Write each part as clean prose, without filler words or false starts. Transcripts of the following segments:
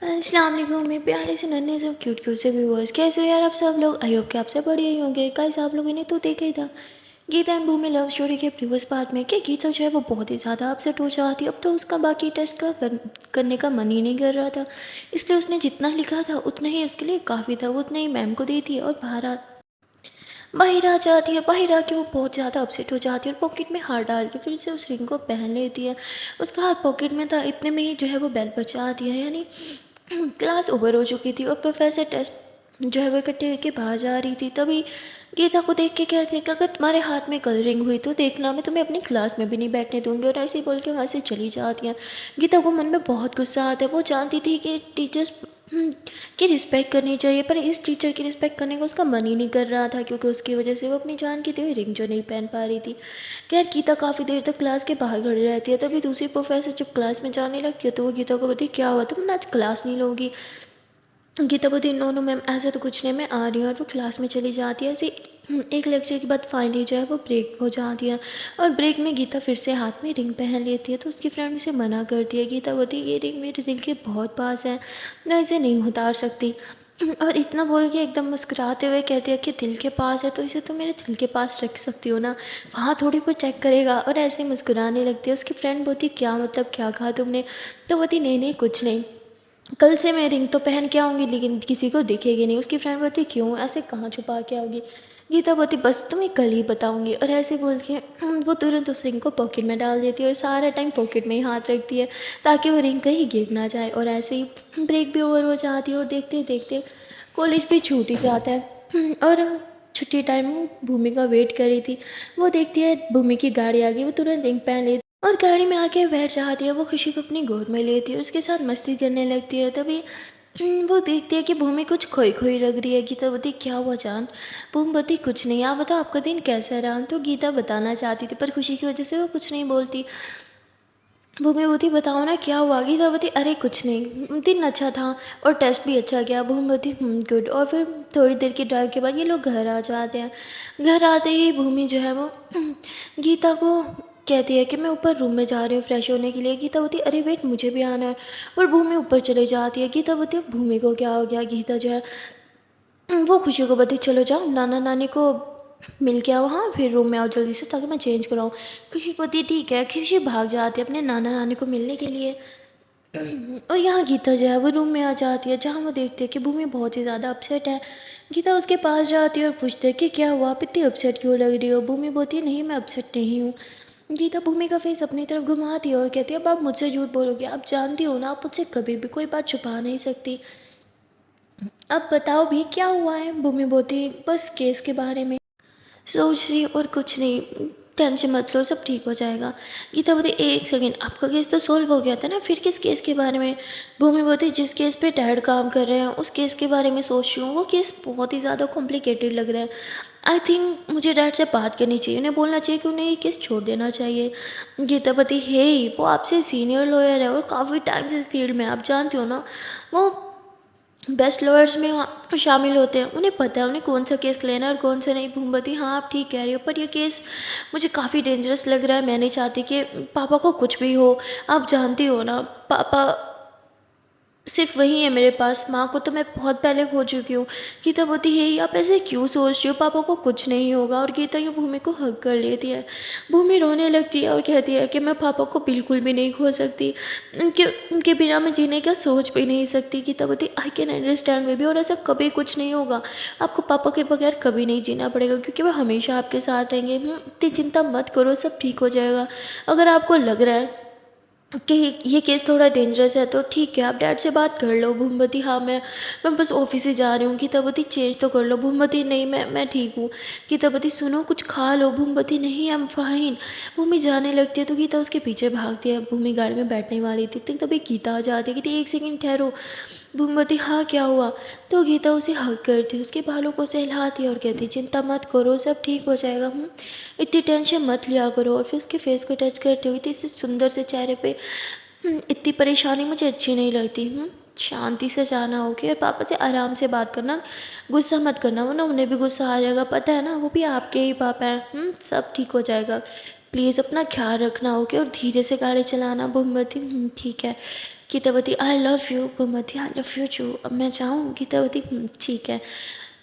अस्सलाम वालेकुम मेरे प्यारे से नन्हे से क्यूट क्यूट से व्यूअर्स, कैसे हो यार आप सब लोग। आई होप कि आपसे बढ़िया ही होंगे। गाइस आप लोगों ने तो देखा ही था Geeta and Bhoomi love story के प्रीवियस पार्ट में कि गीता जो है वो बहुत ही ज़्यादा अपसेट हो जाती। अब तो उसका बाकी टेस्ट करने का मन ही नहीं कर रहा था, इसलिए उसने जितना लिखा था उतना ही उसके लिए काफ़ी था। वो उतना ही मैम को देती है और बाहर आ जाती है। बाहर आके वो बहुत ज़्यादा अपसेट हो जाती है और पॉकेट में हाथ डाल के फिर से उस रिंग को पहन लेती है। उसका हाथ पॉकेट में था, इतने में ही जो है वो बेल बजाती है। यानी क्लास ओवर हो चुकी थी और प्रोफेसर टेस्ट जो है वो इकट्ठे करके बाहर जा रही थी। तभी गीता को देख के कहते हैं कि अगर तुम्हारे हाथ में कलरिंग हुई तो देखना, मैं तुम्हें अपनी क्लास में भी नहीं बैठने दूंगी। और ऐसे ही बोल के वहाँ से चली जाती हैं। गीता को मन में बहुत गुस्सा आता है। वो जानती थी कि टीचर्स की रिस्पेक्ट करनी चाहिए, पर इस टीचर की रिस्पेक्ट करने का उसका मन ही नहीं कर रहा था, क्योंकि उसकी वजह से वो अपनी जान की हुई रिंग जो नहीं पहन पा रही थी। खैर गीता काफ़ी देर तक क्लास के बाहर खड़ी रहती है। तभी दूसरी प्रोफेसर जब क्लास में जाने लगती है तो वो गीता को बताती क्या हुआ, तुम आज क्लास नहीं लोगी। गीता बोलती नो नो मैम ऐसा तो कुछ नहीं, मैं आ रही हूँ। और वो क्लास में चली जाती है। ऐसे एक लेक्चर के बाद फाइनली जो है वो ब्रेक हो जाती है और ब्रेक में गीता फिर से हाथ में रिंग पहन लेती है। तो उसकी फ्रेंड उसे मना करती है। गीता बोलती है ये रिंग मेरे दिल के बहुत पास है, मैं इसे नहीं उतार सकती। और इतना बोल के एकदम मुस्कुराते हुए कहती है कि दिल के पास है तो इसे तो मेरे दिल के पास रख सकती हो ना, वहाँ थोड़ी कोई चेक करेगा। और ऐसे ही मुस्कुराने लगती है। उसकी फ्रेंड बोलती क्या मतलब, क्या कहा तुमने। तो बोलती नहीं नहीं कुछ नहीं, कल से मैं रिंग तो पहन के आऊँगी लेकिन किसी को दिखेगी नहीं। उसकी फ्रेंड बोलती क्यों, ऐसे कहाँ छुपा के आओगी। गीता बोलती बस तुम्हें कल ही बताऊँगी। और ऐसे बोल के वो तुरंत उस रिंग को पॉकेट में डाल देती है और सारा टाइम पॉकेट में ही हाथ रखती है ताकि वो रिंग कहीं गिर ना जाए। और ऐसे ही ब्रेक भी ओवर हो जाती है और देखते देखते कॉलेज भी छूट ही जाता है। और छुट्टी टाइम भूमि का वेट कर रही थी। वो देखती है भूमि की गाड़ी आ गई, वो तुरंत रिंग पहन लेती और गाड़ी में आके बैठ जाती है। वो खुशी को अपनी गोद में लेती है, उसके साथ मस्ती करने लगती है। तभी वो देखती है कि भूमि कुछ खोई खोई लग रही है। गीता बोलती क्या हुआ जान। भूमि बोलती कुछ नहीं, आप बताओ आपका दिन कैसा रहा। तो गीता बताना चाहती थी पर खुशी की वजह से वो कुछ नहीं बोलती। भूमि बोलती बताओ ना क्या हुआ। गीता बोलती अरे कुछ नहीं, दिन अच्छा था और टेस्ट भी अच्छा गया। भूमि बोलती गुड। और फिर थोड़ी देर की ड्राइव के बाद ये लोग घर आ जाते हैं। घर आते ही भूमि जो है वो गीता को कहती है कि मैं ऊपर रूम में जा रही हूँ फ्रेश होने के लिए। गीता बोलती अरे वेट मुझे भी आना है। और भूमि ऊपर चले जाती है। गीता बोलती है भूमि को क्या हो गया। गीता जो है वो खुशी को बोलती चलो जाओ नाना नानी को मिल के आओ, हाँ फिर रूम में आओ जल्दी से ताकि मैं चेंज कराऊँ। खुशी बोलती ठीक है। खुशी भाग जाती है अपने नाना नानी को मिलने के लिए। और यहाँ गीता जो है वो रूम में आ जाती है जहाँ वो देखती है कि भूमि बहुत ही ज़्यादा अपसेट है। गीता उसके पास जाती है और पूछती है कि क्या हुआ, आप इतनी अपसेट क्यों लग रही हो। भूमि बोलती है नहीं मैं अपसेट नहीं हूँ। गीता भूमि का फेस अपनी तरफ घुमाती है और कहती है अब आप मुझसे झूठ बोलोगे, आप जानती हो ना आप मुझसे कभी भी कोई बात छुपा नहीं सकती। अब बताओ भी क्या हुआ है। भूमि बोलती बस केस के बारे में सोच रही और कुछ नहीं, टेंशन मत लो सब ठीक हो जाएगा। गीता बोलती एक सेकंड, आपका केस तो सॉल्व हो गया था ना, फिर किस केस के बारे में। भूमि बोलती जिस केस पे डैड काम कर रहे हैं उस केस के बारे में सोच रही हूँ। वो केस बहुत ही ज़्यादा कॉम्प्लिकेटेड लग रहा है। आई थिंक मुझे डैड से बात करनी चाहिए, उन्हें बोलना चाहिए कि उन्हें ये केस छोड़ देना चाहिए। गीता बोलती हे वो आपसे सीनियर लॉयर है और काफ़ी टाइम से इस फील्ड में, आप जानते हो ना वो बेस्ट लॉयर्स में शामिल होते हैं, उन्हें पता है उन्हें कौन सा केस लेना है और कौन सा नहीं। भूमवती हाँ आप ठीक कह रही हो पर यह केस मुझे काफ़ी डेंजरस लग रहा है। मैं नहीं चाहती कि पापा को कुछ भी हो। आप जानती हो ना पापा सिर्फ वही है मेरे पास, माँ को तो मैं बहुत पहले खो चुकी हूँ। गीता बोलती है आप ऐसे क्यों सोच रही हो, पापा को कुछ नहीं होगा। और गीता यूँ भूमि को हक कर लेती है। भूमि रोने लगती है और कहती है कि मैं पापा को बिल्कुल भी नहीं खो सकती, उनके बिना मैं जीने का सोच भी नहीं सकती। गीता बोलती आई कैन अंडरस्टैंड बेबी, और ऐसा कभी कुछ नहीं होगा। आपको पापा के बगैर कभी नहीं जीना पड़ेगा क्योंकि वो हमेशा आपके साथ रहेंगे। इतनी चिंता मत करो, सब ठीक हो जाएगा। अगर आपको लग रहा है कि ये केस थोड़ा डेंजरस है तो ठीक है आप डैड से बात कर लो। भूमवती हाँ मैं बस ऑफिस ही जा रही हूँ। गीतावती चेंज तो कर लो। भूमवती नहीं मैं ठीक हूँ। गीतावती सुनो कुछ खा लो। भूमवती नहीं आई एम फाइन। भूमि जाने लगती है तो गीता उसके पीछे भागती है। भूमि गाड़ी में बैठने वाली थी तभी गीता आ जाती है। गीता एक सेकंड ठहरो। भूमवती हाँ क्या हुआ। तो गीता उसे हक करती, उसके बालों को सहलाती और कहती चिंता मत करो सब ठीक हो जाएगा। इतनी टेंशन मत लिया करो। और फिर उसके फेस को टच करती हुई थी इस सुंदर से चेहरे पे इतनी परेशानी मुझे अच्छी नहीं लगती। शांति से जाना होगी और पापा से आराम से बात करना, गुस्सा मत करना वरना उन्हें भी गुस्सा आ जाएगा, पता है ना वो भी आपके ही पापा हैं। सब ठीक हो जाएगा, प्लीज़ अपना ख्याल रखना होगी और धीरे से गाड़ी चलाना। भूमवती ठीक है। Geetavati I love you. Bhoomi I love you too. अब मैं जाऊँ? गीतावती ठीक है।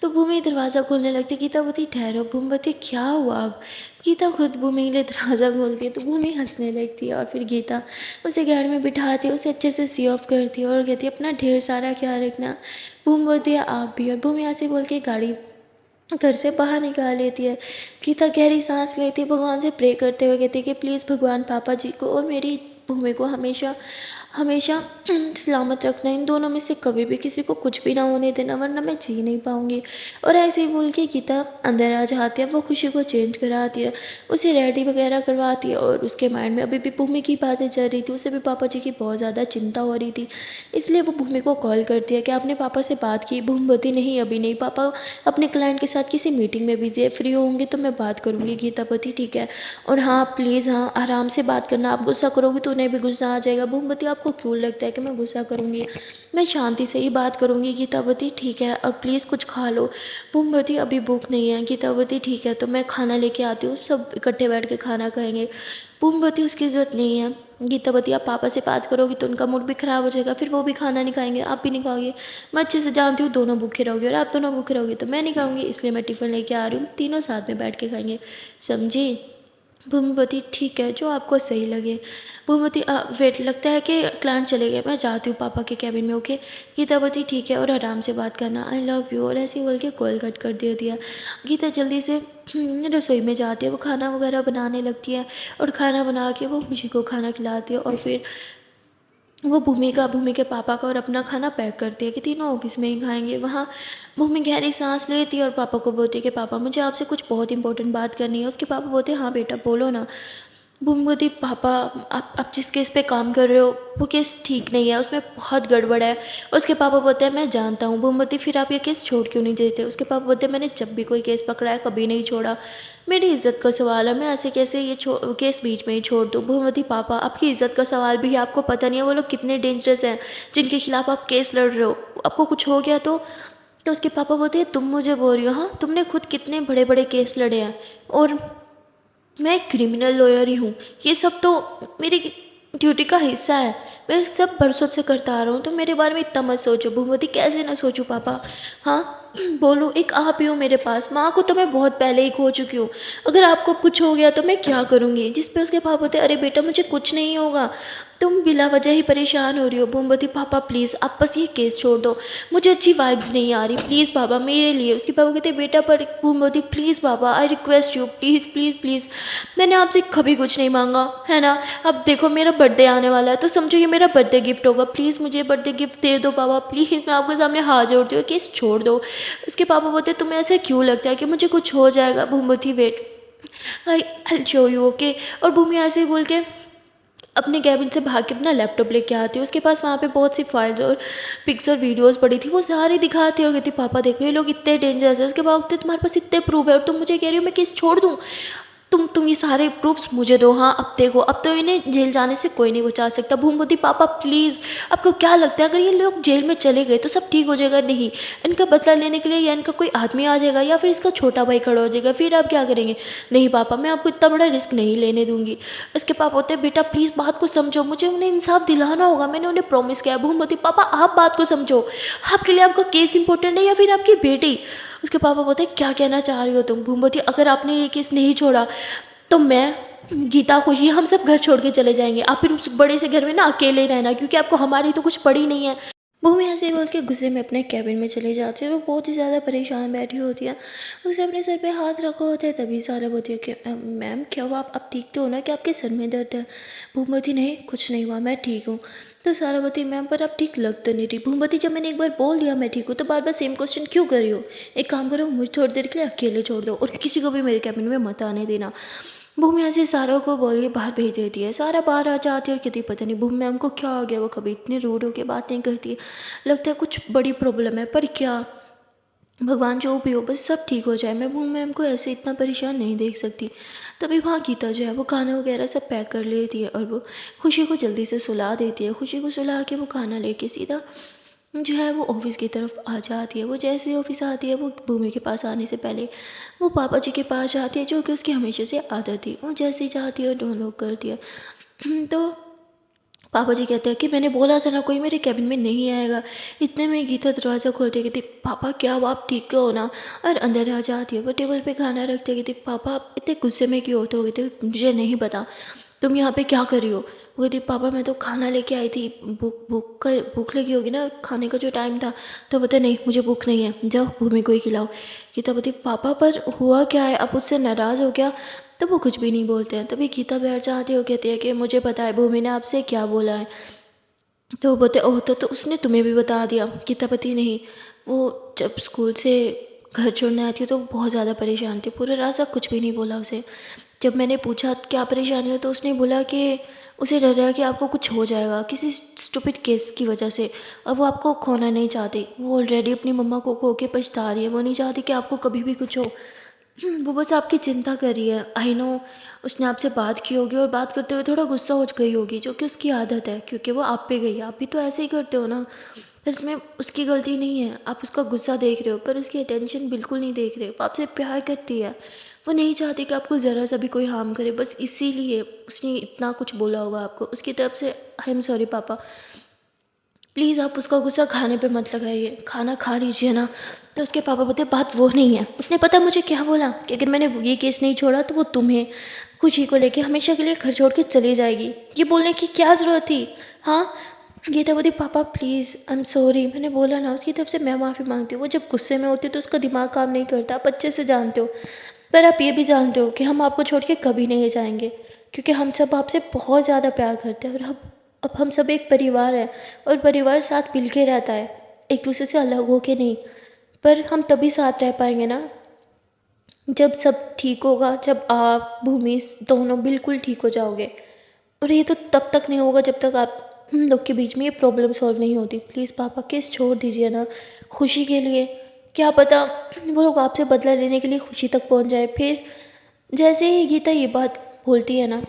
तो भूमि दरवाज़ा खोलने लगती। गीतावती ठहरो। भूमि क्या हुआ अब? गीता खुद भूमि के लिए दरवाज़ा खोलती है तो भूमि हंसने लगती है और फिर गीता उसे गाड़ी में बिठाती है, उसे अच्छे से सी ऑफ करती है और कहती है अपना ढेर सारा ख्याल रखना। भूमि बोलती है आप भी। और भूमि ऐसे बोल के गाड़ी घर से बाहर निकाल लेती है। गीता गहरी सांस लेती है, भगवान से प्रे करते हुए कहती है कि प्लीज़ भगवान पापा जी को और मेरी भूमि को हमेशा हमेशा सलामत रखना। इन दोनों में से कभी भी किसी को कुछ भी ना होने देना, वरना मैं जी नहीं पाऊँगी। और ऐसे ही बोल के गीता अंदर आ जाती है। वो खुशी को चेंज कराती है, उसे रेडी वगैरह करवाती है और उसके माइंड में अभी भी भूमि की बातें चल रही थी। उसे भी पापा जी की बहुत ज़्यादा चिंता हो रही थी, इसलिए वो भूमि को कॉल करती है कि आपने पापा से बात की? भूमि नहीं, अभी नहीं, पापा अपने क्लाइंट के साथ किसी मीटिंग में बिजी है, फ्री होंगे तो मैं बात करूँगी। गीतापति ठीक है, और हाँ प्लीज़ हाँ आराम से बात करना, आप गुस्सा करोगी तो उन्हें भी गुस्सा आ जाएगा। भूमि आपको क्यों लगता है कि मैं गुस्सा करूँगी? मैं शांति से ही बात करूँगी। गीतावती ठीक है, और प्लीज़ कुछ खा लो। भूमि अभी भूख नहीं है। गीतावती ठीक है, तो मैं खाना लेके आती हूँ, सब इकट्ठे बैठ के खाना खाएंगे। भूमि उसकी ज़रूरत नहीं है। गीतावती आप पापा से बात करोगी तो उनका मूड भी ख़राब हो जाएगा, फिर वो भी खाना नहीं खाएंगे, आप भी नहीं खाओगे। मैं अच्छे से जानती हूँ दोनों भूखे रहोगे, और आप दोनों भूखे रहोगे तो मैं नहीं खाऊंगी, इसलिए मैं टिफ़िन लेके आ रही हूँ, तीनों साथ में बैठ के खाएंगे, समझी? भूमिपति ठीक है, जो आपको सही लगे। भूमिपति वेट, लगता है कि क्लाइंट चले गए, मैं जाती हूँ पापा के कैबिन में, ओके? गीतावती ठीक है, और आराम से बात करना, आई लव यू। और ऐसे ही बोल के कॉल कट कर देती है। गीता जल्दी से रसोई में जाती है, वो खाना वगैरह बनाने लगती है और खाना बना के वो खुशी को खाना खिलाती है और फिर वो भूमि के पापा का और अपना खाना पैक करती है कि तीनों ऑफिस में ही खाएंगे। वहाँ भूमि गहरी सांस लेती है और पापा को बोलती है कि पापा मुझे आपसे कुछ बहुत इंपॉर्टेंट बात करनी है। उसके पापा बोलते हैं हाँ बेटा बोलो ना। भूमि बोलती पापा आप जिस केस पे काम कर रहे हो वो केस ठीक नहीं है, उसमें बहुत गड़बड़ है। उसके पापा बोलते हैं मैं जानता हूँ। भूमि बोलती फिर आप ये केस छोड़ क्यों नहीं देते? उसके पापा बोलते हैं मैंने जब भी कोई केस पकड़ा है कभी नहीं छोड़ा, मेरी इज़्ज़त का सवाल है, मैं ऐसे कैसे ये केस बीच में ही छोड़ दूँ? भूमि पापा आपकी इज़्ज़त का सवाल भी है, आपको पता नहीं है वो लोग कितने डेंजरस हैं जिनके खिलाफ़ आप केस लड़ रहे हो, आपको कुछ हो गया तो उसके पापा बोलते हैं तुम मुझे बोल रही हो? हाँ तुमने खुद कितने बड़े बड़े केस लड़े हैं और मैं एक क्रिमिनल लॉयर ही हूँ, ये सब तो मेरी ड्यूटी का हिस्सा है, मैं सब बरसों से करता आ रहा हूँ, तो मेरे बारे में इतना मत सोचो। भूमवती कैसे ना सोचूं पापा? हाँ बोलो, एक आप ही हो मेरे पास, माँ को तो मैं बहुत पहले ही खो चुकी हूँ, अगर आपको कुछ हो गया तो मैं क्या करूँगी? जिस पे उसके पापा बोलते अरे बेटा मुझे कुछ नहीं होगा, तुम बिला वजह ही परेशान हो रही हो। भूमवती पापा प्लीज़ आप बस ये केस छोड़ दो, मुझे अच्छी वाइब्स नहीं आ रही, प्लीज़ पापा मेरे लिए। उसके पापा कहते बेटा पर भूमवती प्लीज़ पापा I request you please please please, मैंने आपसे कभी कुछ नहीं मांगा है ना, अब देखो मेरा बर्थडे आने वाला है तो समझो ये मेरा बर्थडे गिफ्ट होगा, प्लीज़ मुझे बर्थडे गिफ्ट दे दो पापा प्लीज़, मैं आपके सामने हाथ जोड़ती हूँ, केस छोड़ दो। उसके पापा बोलते तुम्हें ऐसे क्यों लगता है कि मुझे कुछ हो जाएगा? Bhoomvati wait I show you okay. और भूमि ऐसे ही बोल के अपने कैबिन से भाग के अपना लैपटॉप लेके आती है, उसके पास वहाँ पे बहुत सी फाइल्स और पिक्स और वीडियोस पड़ी थी, वो सारी दिखाती है और कहती पापा देखो ये लोग इतने डेंजरस है। उसके बाद कहते तुम्हारे पास इतने प्रूफ है और तुम मुझे कह रही हो मैं केस छोड़ दूँ? तुम ये सारे प्रूफ्स मुझे दो। हाँ अब देखो अब तो इन्हें जेल जाने से कोई नहीं बचा सकता। भूमवती पापा प्लीज़, आपको क्या लगता है अगर ये लोग जेल में चले गए तो सब ठीक हो जाएगा? नहीं, इनका बदला लेने के लिए या इनका कोई आदमी आ जाएगा या फिर इसका छोटा भाई खड़ा हो जाएगा, फिर आप क्या करेंगे? नहीं पापा मैं आपको इतना बड़ा रिस्क नहीं लेने दूंगी। उसके पापा होते हैं बेटा प्लीज़ बात को समझो, मुझे उन्हें इंसाफ दिलाना होगा, मैंने उन्हें प्रॉमिस किया है। भूमवती पापा आप बात को समझो, आपके लिए आपका केस इंपॉर्टेंट है या फिर आपकी बेटी? उसके पापा बोलते हैं क्या कहना चाह रही हो तुम? भूमवती अगर आपने ये केस नहीं छोड़ा तो मैं गीता खुशी हम सब घर छोड़ के चले जाएंगे, आप फिर उस बड़े से घर में ना अकेले ही रहना, क्योंकि आपको हमारी तो कुछ पड़ी नहीं है। भूमि ऐसे ही बोल के गुस्से में अपने कैबिन में चली जाती है। वो बहुत ही ज़्यादा परेशान बैठी होती है, उसे अपने सर पे हाथ रखा होता है। तभी सारा बोलती है कि मैम क्या हुआ, आप ठीक तो हो ना, कि आपके सर में दर्द है? भूमवती नहीं कुछ नहीं हुआ, मैं ठीक हूँ। तो सारावती मैम पर आप ठीक लग तो नहीं रही। भूमवती जब मैंने एक बार बोल दिया मैं ठीक हूँ तो बार बार सेम क्वेश्चन क्यों कर रही हो? एक काम करो मुझे थोड़ी देर के लिए अकेले छोड़ दो और किसी को भी मेरे कैबिन में मत आने देना। भूमि ऐसे सारा को बोल के बाहर भेज देती है। सारा बाहर आ जाती है और कहती पता नहीं भूमि मैम को क्या हो गया, वो कभी इतने रूड होकर बातें करती है, लगता है कुछ बड़ी प्रॉब्लम है, पर क्या? भगवान जो भी हो बस सब ठीक हो जाए, मैं भूमि मैम को ऐसे इतना परेशान नहीं देख सकती। तभी वहाँ गीता जो है वो खाना वगैरह सब पैक कर लेती है और वो खुशी को जल्दी से सुला देती है। खुशी को सुला के वो खाना लेके सीधा जो है वो ऑफिस की तरफ आ जाती है। वो जैसे ही ऑफिस आती है वो भूमि के पास आने से पहले वो पापा जी के पास जाती है, जो कि उसकी हमेशा से आदत थी। वो जैसे ही जाती है डोर नॉक करती है तो पापा जी कहते हैं कि मैंने बोला था ना कोई मेरे केबिन में नहीं आएगा। इतने में गीता दरवाज़ा खोलते कहती पापा क्या हुआ, आप ठीक हो ना? और अंदर आ जाती है, वो टेबल पे खाना रखते कहती पापा आप इतने गुस्से में क्यों होते हो? कहते मुझे नहीं पता, तुम यहाँ पे क्या कर रही हो? वो कहती पापा मैं तो खाना लेके आई थी, भूख लगी होगी ना, खाने का जो टाइम था। तो बोलते नहीं मुझे भूख नहीं है, जाओ भूमि को ही खिलाओ। गीता बोलती पापा पर हुआ क्या है, आप मुझसे नाराज़ हो क्या? तो वो कुछ भी नहीं बोलते हैं। तभी गीता बैठ जाती है और कहती है कि मुझे पता है भूमि ने आपसे क्या बोला है। तो वो बोलते ओह तो उसने तुम्हें भी बता दिया? गीता पति नहीं, वो जब स्कूल से घर छोड़ने आई थी तो वो बहुत ज़्यादा परेशान थी, पूरे रास्ता कुछ भी नहीं बोला उसे। जब मैंने पूछा क्या परेशानी है तो उसने बोला कि उसे डर रहा है कि आपको कुछ हो जाएगा किसी स्टूपिड केस की वजह से, और वो आपको खोना नहीं चाहती। वो ऑलरेडी अपनी मम्मा को खो के पछता रही है, वो नहीं चाहती कि आपको कभी भी कुछ हो। वो बस आपकी चिंता कर रही है। आई नो उसने आपसे बात की होगी और बात करते हुए थोड़ा गुस्सा हो गई होगी, जो कि उसकी आदत है क्योंकि वो आप पे गई है। आप भी तो ऐसे ही करते हो ना। पर इसमें उसकी गलती नहीं है, आप उसका गुस्सा देख रहे हो पर उसकी अटेंशन बिल्कुल नहीं देख रहे हो। वो आपसे प्यार करती है, वो नहीं चाहती कि आपको ज़रा सा भी कोई हार्म करे, बस इसीलिए उसने इतना कुछ बोला होगा आपको। उसकी तरफ से आई एम सॉरी पापा, प्लीज़ आप उसका गुस्सा खाने पे मत लगाइए, खाना खा लीजिए ना। तो उसके पापा बोलते बात वो नहीं है, उसने पता मुझे क्या बोला कि अगर मैंने ये केस नहीं छोड़ा तो वो तुम्हें खुशी को लेके हमेशा के लिए घर छोड़ के चली जाएगी। ये बोलने की क्या ज़रूरत थी? हाँ, गीता बोलती पापा प्लीज़ आई एम सॉरी, मैंने बोला ना। उसकी तरफ से मैं माफ़ी मांगती हूँ। वो जब गुस्से में होती है तो उसका दिमाग काम नहीं करता, आप अच्छे से जानते हो। पर आप ये भी जानते हो कि हम आपको छोड़ के कभी नहीं जाएंगे, क्योंकि हम सब आपसे बहुत ज़्यादा प्यार करते हैं। और अब हम सब एक परिवार हैं, और परिवार साथ मिल के रहता है, एक दूसरे से अलग हो के नहीं। पर हम तभी साथ रह पाएंगे ना जब सब ठीक होगा, जब आप भूमि दोनों बिल्कुल ठीक हो जाओगे। और ये तो तब तक नहीं होगा जब तक आप हम लोग के बीच में ये प्रॉब्लम सॉल्व नहीं होती। प्लीज़ पापा केस छोड़ दीजिए ना, खुशी के लिए। क्या पता वो लोग आपसे बदला लेने के लिए खुशी तक पहुंच जाए। फिर जैसे ही गीता ये बात बोलती है ना,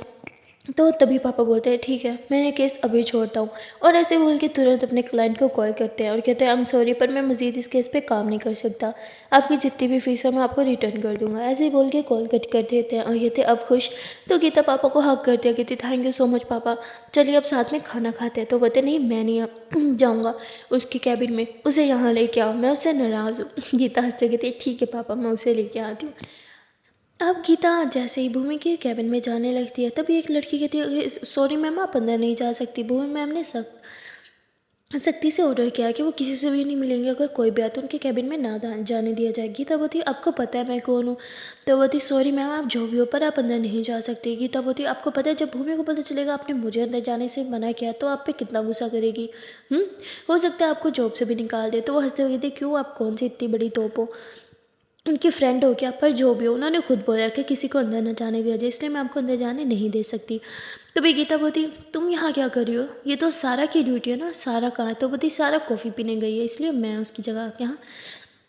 तो तभी पापा बोलते हैं ठीक है मैंने केस अभी छोड़ता हूँ। और ऐसे बोल के तुरंत अपने क्लाइंट को कॉल करते हैं और कहते हैं आई एम सॉरी पर मैं मज़ीद इस केस पे काम नहीं कर सकता, आपकी जितनी भी फीस है मैं आपको रिटर्न कर दूंगा। ऐसे ही बोल के कॉल कट कर देते हैं और ये थे अब खुश। तो गीता पापा को हक करती है, कहती थैंक यू सो मच पापा, चलिए अब साथ में खाना खाते हैं। तो बोलते नहीं मैं नहीं अब जाऊँगा उसके कैबिन में, उसे यहाँ लेके आओ, मैं उससे नाराज़ हूँ। गीता हंसते कहती ठीक है पापा मैं उसे लेके आती हूँ। अब गीता जैसे ही भूमि के कैबिन में जाने लगती है तभी एक लड़की कहती है सॉरी मैम आप अंदर नहीं जा सकती। भूमि मैम ने सख्ती से ऑर्डर किया है कि वो किसी से भी नहीं मिलेंगे, अगर कोई भी आए तो उनके कैबिन में ना जाने दिया जाए। गीता बोलती आपको पता है मैं कौन हूँ? तो बोलती सॉरी मैम आप जो भी हो पर आप अंदर नहीं जा सकती। गीता बोलती आपको पता है जब भूमि को पता चलेगा आपने मुझे अंदर जाने से मना किया तो आप पे कितना गुस्सा करेगी। हो सकता है आपको जॉब से भी निकाल दे। तो वो हंसते हुए कहती क्यों आप कौन सी इतनी बड़ी तोप हो, उनकी फ्रेंड हो क्या? पर जो भी हो उन्होंने खुद बोला कि किसी को अंदर न जाने दिया जाए, इसलिए मैं आपको अंदर जाने नहीं दे सकती। तभी गीता बोलती तुम यहाँ क्या कर रही हो, ये तो सारा की ड्यूटी है ना। सारा कहाँ है? तो बोलती सारा कॉफ़ी पीने गई है इसलिए मैं उसकी जगह यहाँ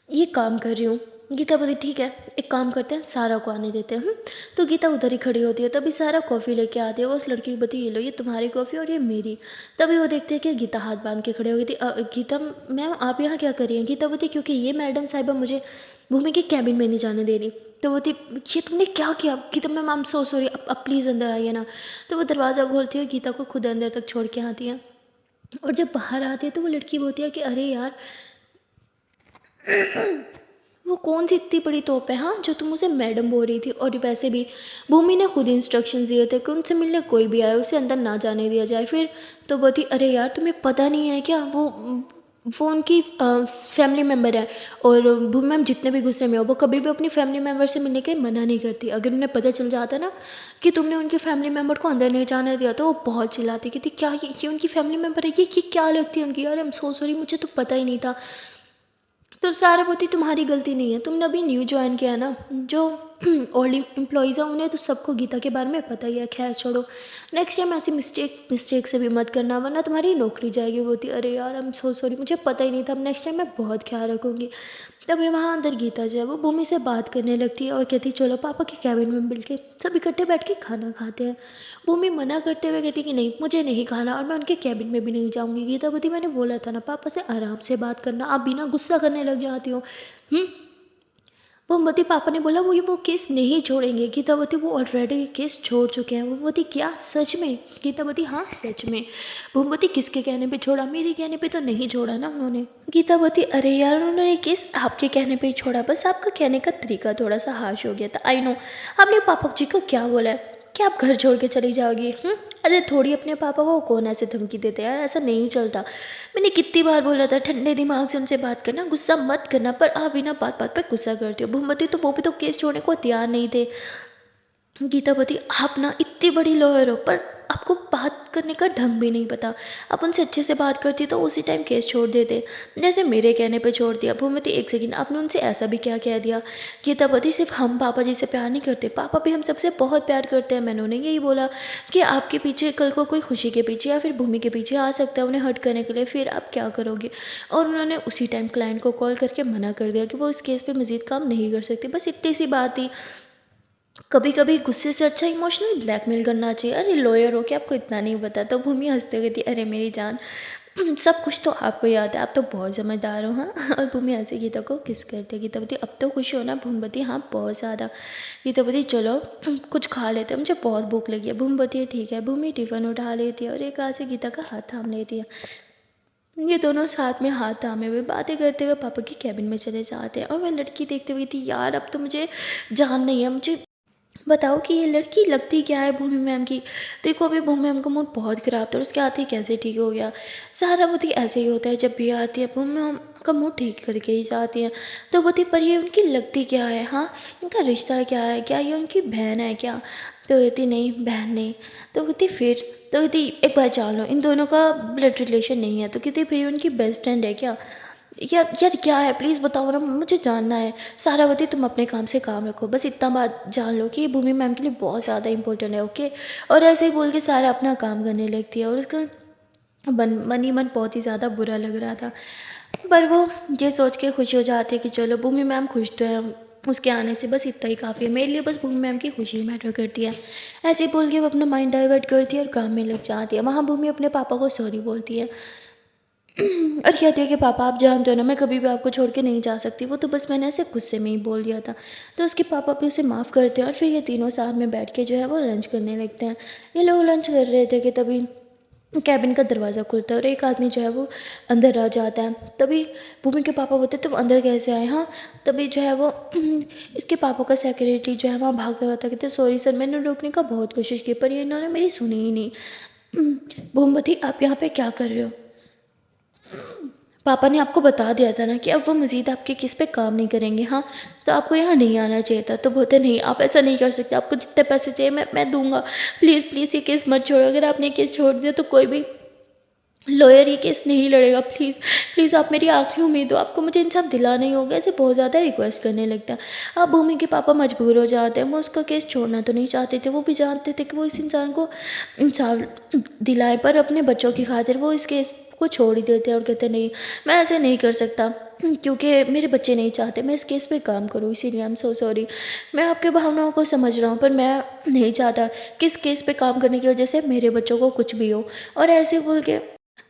ये काम कर रही हूँ। गीता बोली ठीक है एक काम करते हैं सारा को आने देते हैं। तो गीता उधर ही खड़ी होती है, तभी सारा कॉफ़ी लेके आती है। वो उस लड़की को बोलती ये लो ये तुम्हारी कॉफ़ी और ये मेरी। तभी वो देखते हैं कि गीता हाथ बांध के खड़े हो गई थी। गीता मैम आप यहाँ क्या कर रही हैं? गीता बोलती क्योंकि ये मैडम साहिबा मुझे भूमि के कैबिन में नहीं जाने दे रही। तो बोलती ये तुमने क्या किया? Geeta ma'am I am so sorry, अब प्लीज़ अंदर आइए ना। तो वो दरवाज़ा खोलती है और गीता को खुद अंदर तक छोड़ के आती है। और जब बाहर आती है तो वो लड़की बोलती है कि अरे यार वो कौन सी इतनी बड़ी तोप है हाँ जो तुम उसे मैडम बोल रही थी। और वैसे भी भूमि ने खुद इंस्ट्रक्शंस दिए थे कि उनसे मिलने कोई भी आए उसे अंदर ना जाने दिया जाए। फिर तो बोलती अरे यार तुम्हें पता नहीं है क्या, वो उनकी फैमिली मेम्बर है। और भूमि मैम जितने भी गुस्से में हो वो कभी भी अपनी फैमिली मेम्बर से मिलने के मना नहीं करती। अगर उन्हें पता चल जाता ना कि तुमने उनके फैमिली मेम्बर को अंदर नहीं जाने दिया तो वो बहुत चिल्लाती कहती क्या ये उनकी फैमिली मेम्बर है, ये क्या लगती है उनकी? यार आई एम सो सॉरी मुझे तो पता ही नहीं था। तो सारा बोती तुम्हारी गलती नहीं है, तुमने अभी न्यू ज्वाइन किया है ना। जो ओल्ड एम्प्लॉयज़ हैं उन्हें तो सबको गीता के बारे में पता ही है। खैर छोड़ो, नेक्स्ट टाइम ऐसी मिस्टेक से भी मत करना वरना तुम्हारी नौकरी जाएगी। वो बोलती अरे यार आई एम सो सॉरी मुझे पता ही नहीं था, अब नेक्स्ट टाइम मैं बहुत ख्याल रखूँगी। तभी वहाँ अंदर गीता जो है वो भूमि से बात करने लगती है और कहती चलो पापा के कैबिन में मिल के सब इकट्ठे बैठ के खाना खाते हैं। भूमि मना करते हुए कहती कि नहीं मुझे नहीं खाना और मैं उनके कैबिन में भी नहीं जाऊँगी। गीता बोलती मैंने बोला था ना पापा से आराम से बात करना, आप बिना गुस्सा करने लग जाती हो। मोमबत्ती पापा ने बोला वो केस नहीं छोड़ेंगे। गीतावती वो ऑलरेडी केस छोड़ चुके हैं। मोमबत्ती क्या सच में? गीतावती हाँ सच में। मोमबत्ती किसके कहने पे छोड़ा? मेरे कहने पे तो नहीं छोड़ा ना उन्होंने। गीतावती अरे यार उन्होंने केस आपके कहने पे ही छोड़ा, बस आपका कहने का तरीका थोड़ा सा हार्श हो गया था। I know. आपने पापा जी को क्या बोला है कि आप घर छोड़ के चली जाओगी? अरे थोड़ी अपने पापा को कौन ऐसे धमकी देते यार, ऐसा नहीं चलता। मैंने कितनी बार बोला था ठंडे दिमाग से उनसे बात करना, गुस्सा मत करना, पर आप बिना बात बात पे गुस्सा करते हो। भूमती तो वो भी तो केस छोड़ने को तैयार नहीं थे। गीतावती आप ना इतनी बड़ी लॉयर हो पर आपको बात करने का ढंग भी नहीं पता। आप उनसे अच्छे से बात करती तो उसी टाइम केस छोड़ देते, जैसे मेरे कहने पे छोड़ दिया। भूमति एक सेकंड, आपने उनसे ऐसा भी क्या कह दिया? गीतावती सिर्फ हम पापा जी से प्यार नहीं करते, पापा भी हम सबसे बहुत प्यार करते हैं। मैंने उन्हें यही बोला कि आपके पीछे कल को कोई खुशी के पीछे या फिर भूमि के पीछे आ सकता है उन्हें हर्ट करने के लिए, फिर आप क्या करोगे? और उन्होंने उसी टाइम क्लाइंट को कॉल करके मना कर दिया कि वो इस केस पे मज़ीद काम नहीं कर सकती। बस इतनी सी बात थी। कभी कभी गुस्से से अच्छा इमोशनल ब्लैकमेल करना चाहिए। अरे लॉयर हो के आपको इतना नहीं पता? तो भूमि हंसते हुए थी, अरे मेरी जान सब कुछ तो आपको याद है, आप तो बहुत समझदार हो। हाँ और भूमि हंसे गीता को किस करते। गीतावती अब तो खुश हो ना? भूमवती हाँ बहुत ज़्यादा। गीतावती चलो कुछ खा लेते हैं, मुझे बहुत भूख लगी है। भूमवती ठीक है। भूमि टिफ़िन उठा लेती है और एक हाथ से गीता का हाथ थाम लेती है। ये दोनों साथ में हाथ थामे हुए बातें करते हुए पापा के कैबिन में चले जाते हैं। और वह लड़की देखते हुए थी, यार अब तो मुझे जान नहीं है, मुझे बताओ कि ये लड़की लगती क्या है भूमि मैम की? देखो अभी भूमि मैम का मूड बहुत ख़राब था और उसके आते ही कैसे ठीक हो गया। सहारावती ऐसे ही होता है, जब भी आती है भूमि मैम का मूड ठीक करके ही जाती हैं। तो बोती पर ये उनकी लगती क्या है? हाँ इनका रिश्ता क्या है? क्या ये उनकी बहन है क्या? तो कहती नहीं बहन नहीं। तो कहती फिर? तो कहती एक बार जान लो इन दोनों का ब्लड रिलेशन नहीं है। तो कहती फिर ये उनकी बेस्ट फ्रेंड है क्या? यार यार क्या है प्लीज़ बताओ ना, मुझे जानना है। सहारावती तुम अपने काम से काम रखो, बस इतना बात जान लो कि ये भूमि मैम के लिए बहुत ज़्यादा इंपॉर्टेंट है, ओके? और ऐसे ही बोल के सारा अपना काम करने लगती है और उसका मन ही मन बहुत ही ज़्यादा बुरा लग रहा था। पर वो ये सोच के खुश हो जाती है कि चलो भूमि मैम खुश तो है, उसके आने से बस इतना ही काफ़ी है मेरे लिए, बस भूमि मैम की खुशी मैटर करती है। ऐसे ही बोल के वो अपना माइंड डाइवर्ट करती है और काम में लग जाती है। वहाँ भूमि अपने पापा को सॉरी बोलती है और कहती है कि पापा आप जानते हो ना मैं कभी भी आपको छोड़ के नहीं जा सकती, वो तो बस मैंने ऐसे गुस्से में ही बोल दिया था। तो उसके पापा भी उसे माफ़ करते हैं और फिर ये तीनों साथ में बैठ के जो है वो लंच करने लगते हैं। ये लोग लंच कर रहे थे कि तभी कैबिन का दरवाज़ा खुलता है और एक आदमी जो है वो अंदर आ जाता है। तभी भूमि के पापा बोलते तुम अंदर कैसे आए? हाँ तभी जो है वो इसके पापा का सेक्रेटरी जो है वहाँ भागता हुआ था, कहते सॉरी सर मैंने रोकने का बहुत कोशिश की पर ये इन्होंने मेरी सुनी ही नहीं। भूमवती आप यहाँ पे क्या कर रहे हो? पापा ने आपको बता दिया था ना कि अब वो मज़ीद आपके केस पे काम नहीं करेंगे। हाँ तो आपको यहाँ नहीं आना चाहिए था। तो बोलते नहीं आप ऐसा नहीं कर सकते, आपको जितने पैसे चाहिए मैं दूंगा, प्लीज़ प्लीज़ ये केस मत छोड़ो। अगर आपने ये केस छोड़ दिया तो कोई भी लॉयर ये केस नहीं लड़ेगा, प्लीज़ प्लीज़ आप मेरी आखिरी उम्मीद हो, आपको मुझे इंसाफ दिलाना ही होगा। ऐसे बहुत ज़्यादा रिक्वेस्ट करने लगता है। अब भूमि के पापा मजबूर हो जाते हैं, वो उसका केस छोड़ना तो नहीं चाहते थे, वो भी जानते थे कि वो इस इंसान को इंसाफ दिलाएं, पर अपने बच्चों की खातिर वो इस केस को छोड़ ही देते हैं और कहते नहीं मैं ऐसे नहीं कर सकता क्योंकि मेरे बच्चे नहीं चाहते मैं इस केस पे काम करूँ, इसीलिए आई एम सो सॉरी। मैं आपके भावनाओं को समझ रहा हूँ पर मैं नहीं चाहता कि इस केस पे काम करने की वजह से मेरे बच्चों को कुछ भी हो। और ऐसे बोल के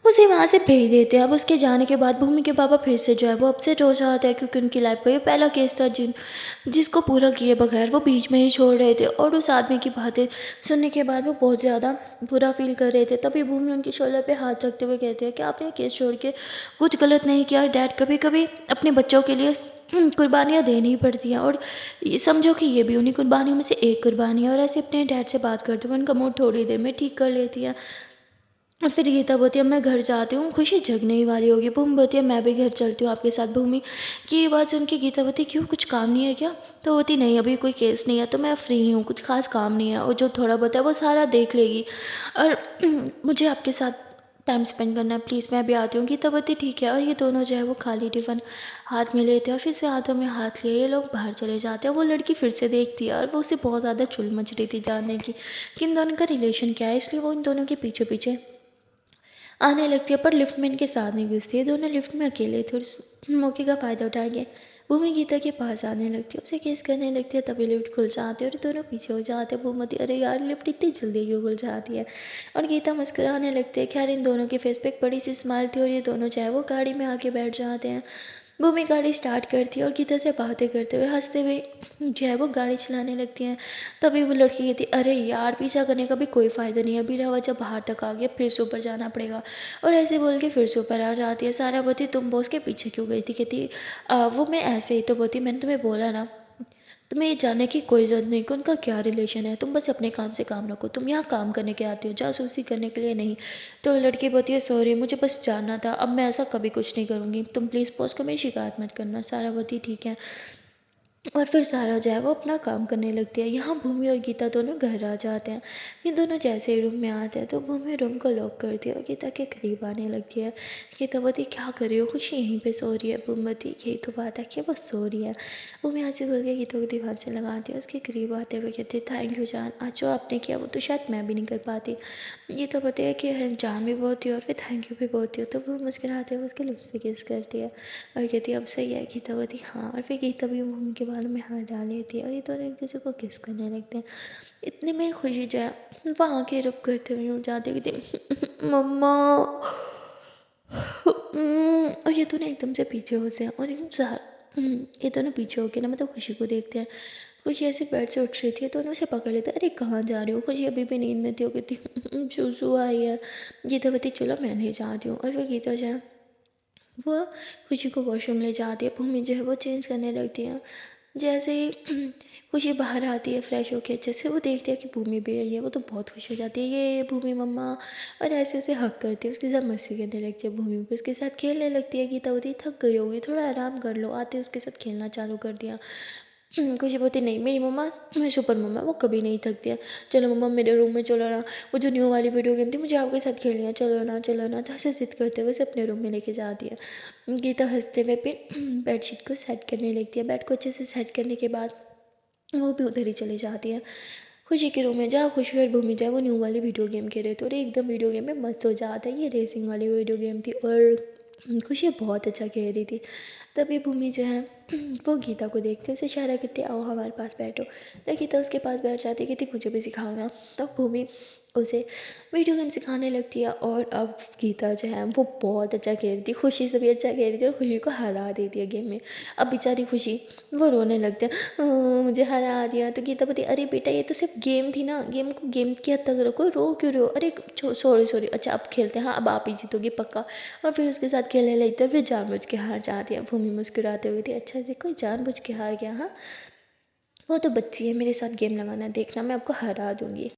उसे वहाँ से भेज देते हैं। अब उसके जाने के बाद भूमि के पापा फिर से जो है वो अपसेट हो जाते हैं क्योंकि उनकी लाइफ का ये पहला केस था जिसको पूरा किए बगैर वो बीच में ही छोड़ रहे थे। और उस आदमी की बातें सुनने के बाद वो बहुत ज़्यादा बुरा फील कर रहे थे। तभी भूमि उनके शोल्डर पे हाथ रखते हुए कहते हैं कि आपने केस छोड़ के कुछ गलत नहीं किया डैड, कभी कभी अपने बच्चों के लिए कुर्बानियाँ देनी ही पड़ती हैं और ये समझो कि ये भी उन्हीं कुर्बानियों में से एक कुर्बानी है। और ऐसे अपने डैड से बात करते हुए उनका मूड थोड़ी देर में ठीक कर लेती है। और फिर गीता बोलती है अब मैं घर जाती हूँ, खुशी जगने ही वाली होगी। भूमि बोलती है मैं भी घर चलती हूँ आपके साथ। भूमि की ये बात सुन के गीता बोलती क्यों कुछ काम नहीं है क्या? तो बोलती नहीं अभी कोई केस नहीं है तो मैं फ्री हूँ, कुछ खास काम नहीं है और जो थोड़ा बहुत है वो सारा देख लेगी और मुझे आपके साथ टाइम स्पेंड करना है, प्लीज़ मैं भी आती हूँ। गीता बोलती ठीक है। और ये दोनों जो है वो खाली टिफ़िन हाथ में लेते हैं और फिर से हाथों में हाथ लिए ये लोग बाहर चले जाते हैं। वो लड़की फिर से देखती है और वो उसे बहुत ज़्यादा चुल मच रही थी जानने की कि इन दोनों का रिलेशन क्या है, इसलिए वो इन दोनों के पीछे पीछे आने लगती है। पर लिफ्ट में इनके साथ नहीं घुसती है, दोनों लिफ्ट में अकेले थे और उस मौके का फ़ायदा उठाएंगे। भूमि गीता के पास आने लगती है, उसे केस करने लगती है। तभी लिफ्ट खुल जाती है और दोनों पीछे हो जाते हैं। भूमति अरे यार लिफ्ट इतनी जल्दी क्यों खुल जाती है? और गीता मुस्कुराने लगती है। खैर इन दोनों के फेस पे एक बड़ी सी स्माइल थी और ये दोनों चाहे वो गाड़ी में आके बैठ जाते हैं। भूमि गाड़ी स्टार्ट करती है और गीता से बातें करते हुए हंसते हुए जो है वो गाड़ी चलाने लगती हैं। तभी वो लड़की कहती है, अरे यार पीछा करने का भी कोई फ़ायदा नहीं है, बिना वजह बाहर तक आ गया, फिर से ऊपर जाना पड़ेगा। और ऐसे बोल के फिर से ऊपर आ जाती है। सारा बोलती, तुम बॉस के पीछे क्यों गई थी? कहती वो मैं ऐसे ही तो बोलती, मैंने तुम्हें बोला ना, तुम्हें ये जानने की कोई ज़रूरत नहीं कि उनका क्या रिलेशन है, तुम बस अपने काम से काम रखो, तुम यहाँ काम करने के आती हो, जासूसी करने के लिए नहीं। तो लड़की बोलती है, सॉरी मुझे बस जानना था, अब मैं ऐसा कभी कुछ नहीं करूँगी, तुम प्लीज़ बॉस को मेरी शिकायत मत करना। सारा बोलती ठीक है। और फिर सारा जो है वो अपना काम करने लगती है। यहाँ भूमि और गीता दोनों घर आ जाते हैं। ये दोनों जैसे ही रूम में आते हैं तो भूमि रूम को लॉक करती है और गीता के करीब आने लगती है। गीता बोलती, क्या कर रही हो? खुशी यहीं पे सो रही है। भूमि, यही तो बात है कि वो सो रही है। भूमि हंसी बोल के गीता को दीवार से लगाती है, उसके करीब आते हुए कहती है, थैंक यू जान, आज जो आपने किया वो तो शायद मैं भी नहीं कर पाती। ये तो बताइए है कि जान भी बहुत ही और फिर थैंक यू भी बहुत ही हो। तो वो मुस्कुराते हुए उसके लिप्स पे किस करती है और कहती है, अब सही है? गीता बोलती हाँ। और फिर गीता भी भूमि के बालों में हाथ डाल लेती है और ये दोनों एक दूसरे को किस करने लगते हैं। इतने में खुशी जो है वहाँ के रुक करते हुए उठ जाती है, कहती मम्मा। और ये दोनों एकदम से पीछे होते हैं और ये दोनों पीछे होके ना मतलब खुशी को देखते हैं। खुशी ऐसे बेड से उठ रही थी तो उन्हें उसे पकड़ लेते, अरे कहाँ जा रही हो? खुशी अभी भी नींद में थी। वो कहती सुसु आई है। गीता कहती चलो मैं नहीं जाती हूँ। और फिर गीता जो है वो खुशी को वॉशरूम ले जाती है। भूमि जो है वो चेंज करने लगती है। जैसे ही खुशी बाहर आती है फ्रेश होके अच्छे से, वो देखती है कि भूमि भी रही है, वो तो बहुत खुश हो जाती है, ये भूमि मम्मा। और ऐसे उसे हक करती है, उसके साथ मस्ती करने लगती है। भूमि भी उसके साथ खेलने लगती है। गीता होती थक गई होगी, थोड़ा आराम कर लो। आते उसके साथ खेलना चालू कर दिया। खुशी बोलती नहीं मेरी मम्मा, मैं सुपर मम्मा, वो कभी नहीं थकती है। चलो मम्मा मेरे रूम में चलो ना, वो जो न्यू वाली वीडियो गेम थी मुझे आपके साथ खेलनी है, चलो ना चलो ना। तो ऐसे जिद करते हुए उसे अपने रूम में लेके जाती है। गीता हंसते हुए फिर बेडशीट को सेट करने लगती है। बेड को अच्छे से सेट करने के बाद वो भी उधर ही चली जाती है। खुशी के रूम में जहाँ खुशी और भूमि जो है वो न्यू वाली वीडियो गेम खेल रहे थे और एकदम वीडियो गेम में मस्त हो जाता है। ये रेसिंग वाली वीडियो गेम थी और खुशी बहुत अच्छा खेल रही थी। तभी भूमि जो है वो गीता को देखते उसे इशारा करती आओ हमारे पास बैठो। तो गीता उसके पास बैठ जाती कहती मुझे भी सिखाओ ना। तो भूमि उसे वीडियो गेम सिखाने लगती है और अब गीता जो है वो बहुत अच्छा खेल रही थी, खुशी से भी अच्छा खेल रही थी और खुशी को हरा देती है गेम में। अब बेचारी खुशी वो रोने लगते हैं, मुझे हरा दिया। तो गीता बोलती अरे बेटा ये तो सिर्फ गेम थी ना, गेम को गेम की हद तक रखो, रो क्यों रहो? अरे सॉरी सॉरी, अच्छा अब खेलते हैं, हाँ अब आप ही जीतोगी पक्का। और फिर उसके साथ खेलने लगते हैं। फिर जानबूझ के हार जाती है। भूमि मुस्कुराते हुए थी, अच्छा जी कोई जानबूझ के हार गया? हाँ वो तो बच्ची है, मेरे साथ गेम लगाना, देखना मैं आपको हरा दूंगी।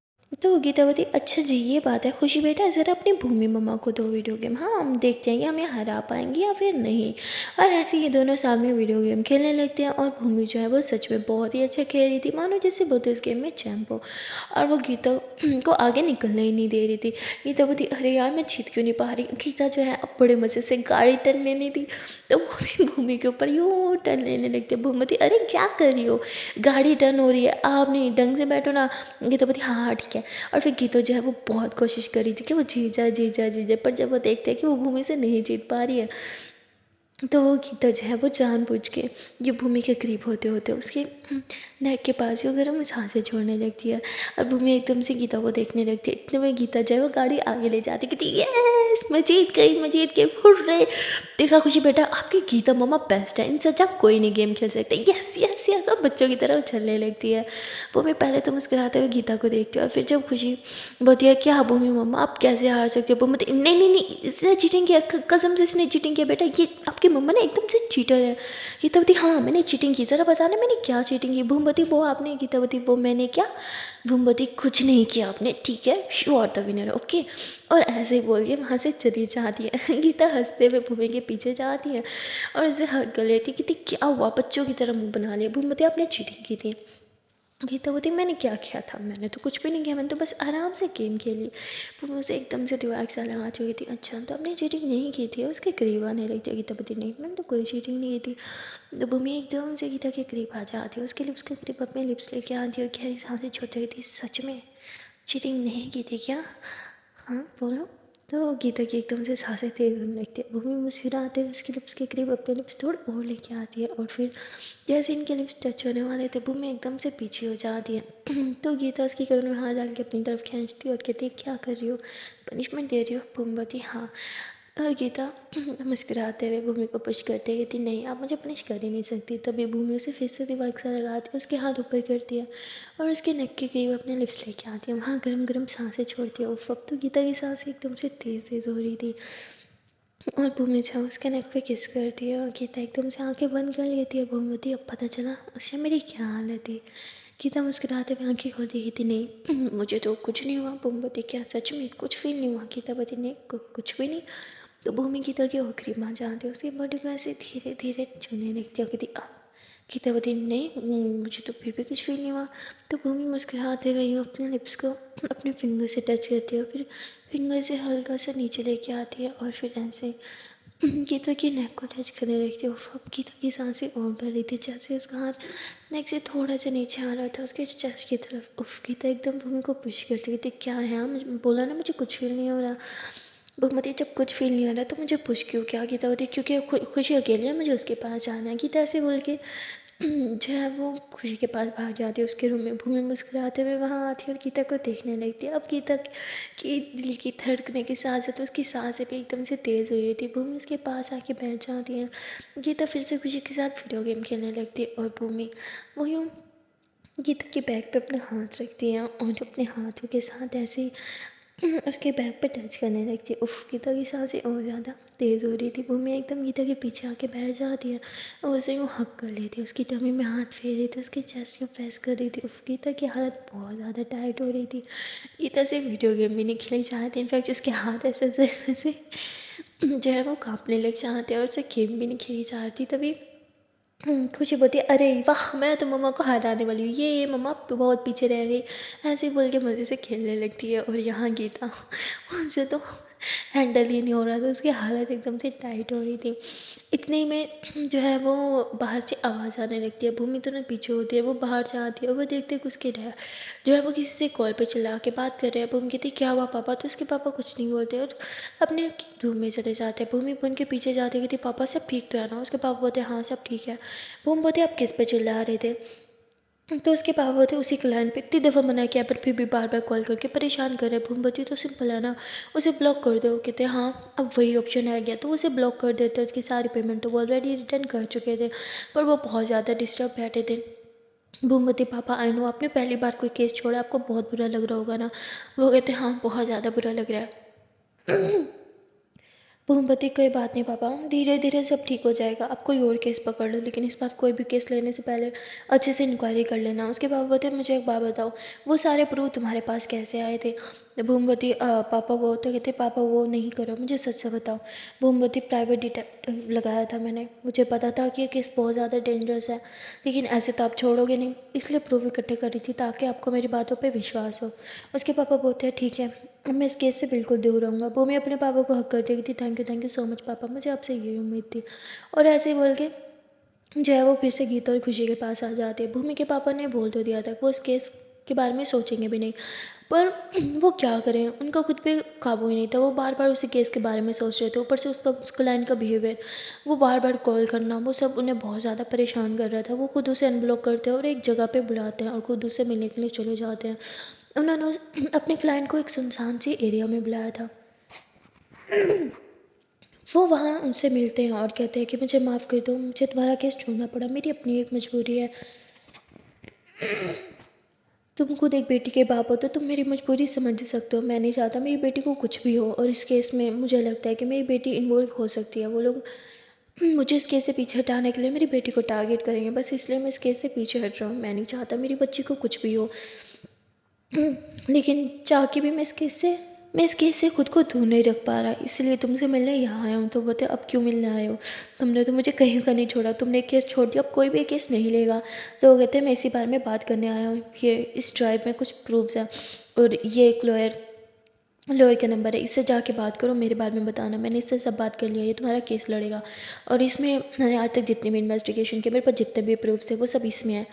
तो गीतावती अच्छा जी ये बात है, खुशी बेटा ज़रा अपनी भूमि मम्मा को दो वीडियो गेम, हाँ हम देखते हैं कि हम ये हरा पाएंगे या फिर नहीं। और ऐसे ये दोनों साथ में वीडियो गेम खेलने लगते हैं और भूमि जो है वो सच में बहुत ही अच्छा खेल रही थी, मानो जैसे वो तो इस गेम में चैंप हो। और वो गीता को आगे निकलने ही नहीं दे रही थी। गीता बोलती अरे यार मैं जीत क्यों नहीं पा रही? गीता जो है अब बड़े मज़े से गाड़ी टर्न लेनी थी तो वो भी भूमि के ऊपर यूँ टर्न लेने लगती है। भूमि बोलती अरे क्या कर रही हो? गाड़ी टर्न हो रही है, आप नहीं ढंग से बैठो ना। गीता बोलती हाँ हाँ ठीक है। और फिर गीतो जो है वो बहुत कोशिश कर रही थी कि वो जीत जाए जीत जाए जीत जाए, पर जब वो देखते हैं कि वो भूमि से नहीं जीत पा रही है तो वो गीता जो है वो जानबूझ के ये भूमि के करीब होते होते उसके नेक के पास ही गर्म सांसें छोड़ने लगती है। और भूमि एकदम से गीता को देखने लगती है। इतने में गीता जो है वो गाड़ी आगे ले जाती कहती यस मैं जीत गई हुर्रे। देखा खुशी बेटा आपकी गीता मम्मा बेस्ट है, इनसे अच्छा कोई नहीं गेम खेल सकते। Yes yes yes. और बच्चों की तरह उछलने लगती है। भूमि पहले तो मुस्कुराते हुए गीता को देखती है और फिर जब खुशी बोलती है क्या भूमि मम्मा आप कैसे हार सकते हो? भूमि नहीं नहीं नहीं इसने चीटिंग किया, कसम से इसने चीटिंग किया बेटा, ये आपकी मम्मा ने एकदम से चीटर है। गीतावती हाँ मैंने चीटिंग की, ज़रा बताना मैंने क्या चीटिंग की? भूमवती वो आपने, गीतावती वो मैंने क्या? भूमवती कुछ नहीं किया आपने, ठीक है you are the winner okay. और ऐसे ही बोल के वहाँ से चली जाती है। गीता हंसते हुए भूमि के पीछे जाती है और उसे हक कर लेती है। कहती क्या हुआ बच्चों की तरह मुँह बना लिया? भूमवती आपने चीटिंग की थी। गीता बोलती मैंने क्या किया था? मैंने तो कुछ भी नहीं किया, मैंने तो बस आराम से गेम खेली। वो मुझे एकदम से दिमाग से लगा चुकी थी, अच्छा तो आपने चीटिंग नहीं की थी? उसके करीब आने लगी थी। गीता बोलती नहीं मैंने तो कोई चीटिंग नहीं की थी। तो भूमि एकदम से गीता के करीब आ जाती है, उसके लिप्स के करीब अपने लिप्स लेके आती है और गहरी सांसें छोड़ती हुई थी, सच में चीटिंग नहीं की थी क्या? हाँ बोलो। तो गीता की एकदम से सांसें तेज होने लगती है। भूमि मुस्कुराते हुए उसके लिप्स के करीब अपने लिप्स थोड़ा और लेके आती है और फिर जैसे इनके लिप्स टच होने वाले थे भूमि एकदम से पीछे हो जाती है। तो गीता उसकी करों में हाथ डाल के अपनी तरफ खींचती है और कहती है क्या कर रही हो? पनिशमेंट दे रही हो? भूमि बोलती हाँ। गीता मुस्कुराते हुए भूमि को पुश करते कहती, नहीं आप मुझे पनिश कर ही नहीं सकती। तभी भूमि उसे फिर से दिमाग से लगाती है, उसके हाथ ऊपर करती है और उसके नेक के करीब अपने लिप्स लेके आती है। वहाँ गर्म गर्म सांसें छोड़ती है। उफ, अब तो गीता की सांसें एकदम से तेज़ तेज़ हो रही थी और भूमि जा उसके नेक पे किस करती है और गीता एकदम से आंखें बंद कर लेती है। भूमि बोलती, अब पता चला उससे मेरी क्या हालत थी। गीता मुस्कुराते हुए आंखें खोलती कहती, नहीं मुझे तो कुछ नहीं हुआ। भूमि बोलती, क्या सच में कुछ फील नहीं हुआ? गीता बोलती, नहीं कुछ भी नहीं। तो भूमि गीता की आखिरी माँ जानती है, उसकी बॉडी को ऐसे धीरे धीरे छूने लगती है। कहती, गीता बोलती, नहीं मुझे तो फिर भी कुछ फील नहीं हुआ। तो भूमि मुस्कुराते हुए यूँ अपने लिप्स को अपने फिंगर से टच करती है और फिर फिंगर से हल्का सा नीचे लेके आती है और फिर ऐसे गीता की नेक को टच करने लगती है। उफ, अब गीता की सांसें और बढ़ रही थी, जैसे उसका हाथ नेक से थोड़ा सा नीचे आ रहा था उसके चेस्ट की तरफ। उफ, गीता एकदम भूमि को पुश करती थी, क्या है हाँ मुझे बोला ना मुझे कुछ फील नहीं हो रहा। भूमि, जब कुछ फील नहीं हो रहा तो मुझे पुश क्यों किया? गीता होती, क्योंकि खुशी अकेली है, मुझे उसके पास जाना है। गीता ऐसे बोल के जो है वो खुशी के पास भाग जाती है उसके रूम में। भूमि मुस्कुराते हुए वहाँ आती है और गीता को देखने लगती है। अब गीता की दिल की धड़कने की सांस है तो उसकी सांसें भी एकदम से तेज़ हुई थी। भूमि उसके पास आके बैठ जाती है। गीता फिर से खुशी के साथ वीडियो गेम खेलने लगती है और भूमि वो यूँ गीता के बैग पे अपना हाथ रखती है और अपने हाथों के साथ ऐसे उसके बैग पे टच करने लगती है। उफ, गीता की सांसें और ज़्यादा तेज़ हो रही थी। भूमि एकदम गीता के पीछे आके बैठ जाती है और उसे यूँ हक कर लेती है। उसकी टमी में हाथ फेर रही थी, उसके चेस्ट को प्रेस कर रही थी। उफ, गीता की हालत बहुत ज़्यादा टाइट हो रही थी। गीता से वीडियो गेम भी नहीं खेलनी चाहती, इनफैक्ट उसके हाथ ऐसे ऐसे ऐसे जो है वो काँपने लग जाते हैं और उसे गेम भी नहीं खेली चाहती। तभी खुशी बोलती है, अरे वाह मैं तो मम्मा को हराने वाली हूँ, ये मम्मा बहुत पीछे रह गई। ऐसे ही बोल के मज़े से खेलने लगती है और यहाँ गीता उनसे तो हैंडल ही नहीं हो रहा था, उसकी हालत एकदम से टाइट हो रही थी। इतने ही में जो है वो बाहर से आवाज़ आने लगती है। भूमि तो ना पीछे होती है, वो बाहर से आती है और वो देखते कि उसके डैड जो है वो किसी से कॉल पे चिल्ला के बात कर रहे हैं। भूमि कहती, क्या हुआ पापा? तो उसके पापा कुछ नहीं बोलते और अपने रूम में चले जाते हैं। भूमि उनके पीछे जाती कहती, पापा सब ठीक तो है ना? उसके पापा बोलते, हाँ सब ठीक है। भूमि बोलती, आप किस पे चिल्ला रहे थे? तो उसके पापा बोलते, उसी क्लाइंट पे इतनी दफ़ा मना किया पर फिर भी बार बार कॉल करके परेशान कर रहे हैं। भूमि बोलती, तो सिंपल है ना, उसे ब्लॉक कर दो। कहते हाँ अब वही ऑप्शन रह गया, तो उसे ब्लॉक कर देते। उसकी सारी पेमेंट तो वो ऑलरेडी रिटर्न कर चुके थे पर वो बहुत ज़्यादा डिस्टर्ब बैठे थे। भूमवती, पापा आई नो आपने पहली बार कोई केस छोड़ा, आपको बहुत बुरा लग रहा होगा ना? वो कहते, हाँ बहुत ज़्यादा बुरा लग रहा है। भूमपति, कोई बात नहीं पापा, धीरे धीरे सब ठीक हो जाएगा। आप कोई और केस पकड़ लो लेकिन इस बार कोई भी केस लेने से पहले अच्छे से इंक्वायरी कर लेना। उसके पापा बोलते, मुझे एक बात बताओ, वो सारे प्रूफ तुम्हारे पास कैसे आए थे? भूमवती, पापा वो तो कहते, पापा वो नहीं करो, मुझे सच से बताओ। भूमवती, प्राइवेट डिटेक्टिव लगाया था मैंने, मुझे पता था कि ये केस बहुत ज़्यादा डेंजरस है, लेकिन ऐसे तो आप छोड़ोगे नहीं, इसलिए प्रूफ इकट्ठे करी थी ताकि आपको मेरी बातों पर विश्वास हो। उसके पापा बोलते हैं, ठीक है अब मैं इस केस से बिल्कुल दूर रहूँगा। भूमि अपने पापा को हक करती थी, थैंक यू सो मच पापा, मुझे आपसे यही उम्मीद थी। और ऐसे ही बोल के जो है वो फिर से गीता और खुशी के पास आ जाते हैं। भूमि के पापा ने बोल तो दिया था वो इस केस के बारे में सोचेंगे भी नहीं, पर वो क्या करें, उनका खुद पे काबू ही नहीं था। वो बार बार उसी केस के बारे में सोच रहे थे, ऊपर से उसका क्लाइंट का बिहेवियर, वो बार बार कॉल करना, वो सब उन्हें बहुत ज़्यादा परेशान कर रहा था। वो खुद उसे अनब्लॉक करते हैं और एक जगह पे बुलाते हैं और खुद उससे मिलने के लिए चले जाते हैं। उन्होंने अपने क्लाइंट को एक सुनसान सी एरिया में बुलाया था। वो वहाँ उनसे मिलते हैं और कहते हैं कि मुझे माफ़ कर दो, मुझे तुम्हारा केस छोड़ना पड़ा, मेरी अपनी एक मजबूरी है। तुम खुद एक बेटी के बाप हो तो तुम मेरी मजबूरी समझ सकते हो। मैं नहीं चाहता मेरी बेटी को कुछ भी हो और इस केस में मुझे लगता है कि मेरी बेटी इन्वॉल्व हो सकती है। वो लोग मुझे इस केस से पीछे हटाने के लिए मेरी बेटी को टारगेट करेंगे, बस इसलिए मैं इस केस से पीछे हट रहा हूँ। मैं नहीं चाहता मेरी बच्ची को कुछ भी हो, लेकिन चाह के भी मैं इस केस से खुद को दूर नहीं रख पा रहा, इसलिए तुमसे मिलने यहाँ आया हूँ। तो बोलते, अब क्यों मिलने आए हो? तुमने तो मुझे कहीं का नहीं छोड़ा, तुमने केस छोड़ दिया, अब कोई भी केस नहीं लेगा। तो वो कहते हैं, मैं इसी बारे में बात करने आया हूँ, ये इस ड्राइव में कुछ प्रूफ्स हैं और ये एक लॉयर का नंबर है, इससे जाके बात करो, मेरे बारे में बताना, मैंने इससे सब बात कर लिया, ये तुम्हारा केस लड़ेगा। और इसमें मैंने आज तक जितनी भी इन्वेस्टिगेशन की, मेरे पास जितने भी प्रूफ्स है वो सब इसमें है।